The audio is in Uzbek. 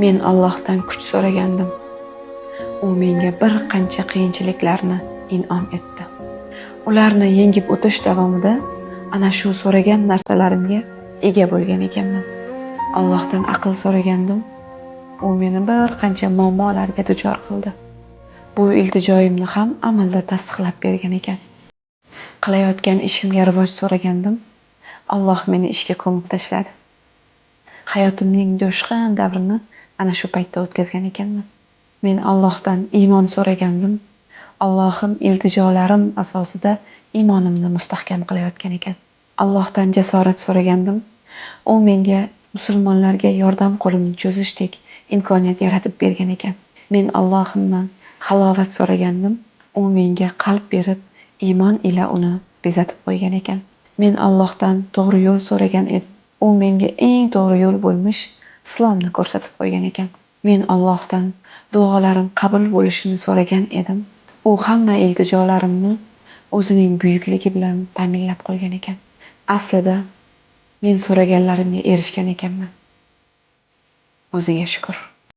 Men Allohdan kuch so'ragandim. U menga bir qancha qiyinchiliklarni in'om etdi. Ularni yengib o'tish davomida ana shu so'ragan narsalarimga ega bo'lgan ekanman. Allohdan aql so'ragandim. U meni bir qancha muammolarga duchor qildi. Bu iltijoyimni ham amalda tasdiqlab bergan ekan. Qilayotgan ishimga rivoj so'ragandim. Alloh meni ishga ko'mib tashladi. Hayotimning jo'shqin davrini ana shu paytda o'tkazgan ekanman. Men Allohdan iymon so'ragandim. Allohim iltijolarim asosida iymonimni mustahkam qilayotgan ekan. Allohdan jasorat so'ragandim. U menga musulmonlarga yordam qo'lini cho'zishdek imkoniyat yaratib bergan ekan. Men Allohimdan halovat so'ragandim. U menga qalb berib, iymon ila uni bezatib qo'ygan ekan. Men Allohdan to'g'ri yo'l so'ragan edim. U menga eng to'g'ri yo'l bo'lmish islomni ko'rsatib qo'ygan ekan. Men Allohdan duolarim qabul bo'lishini so'ragan edim. U hamma iltijolarimni o'zining buyukligi bilan ta'minlab qo'ygan ekan. Aslida men so'raganlarimga erishgan ekanman. O'ziga shukr.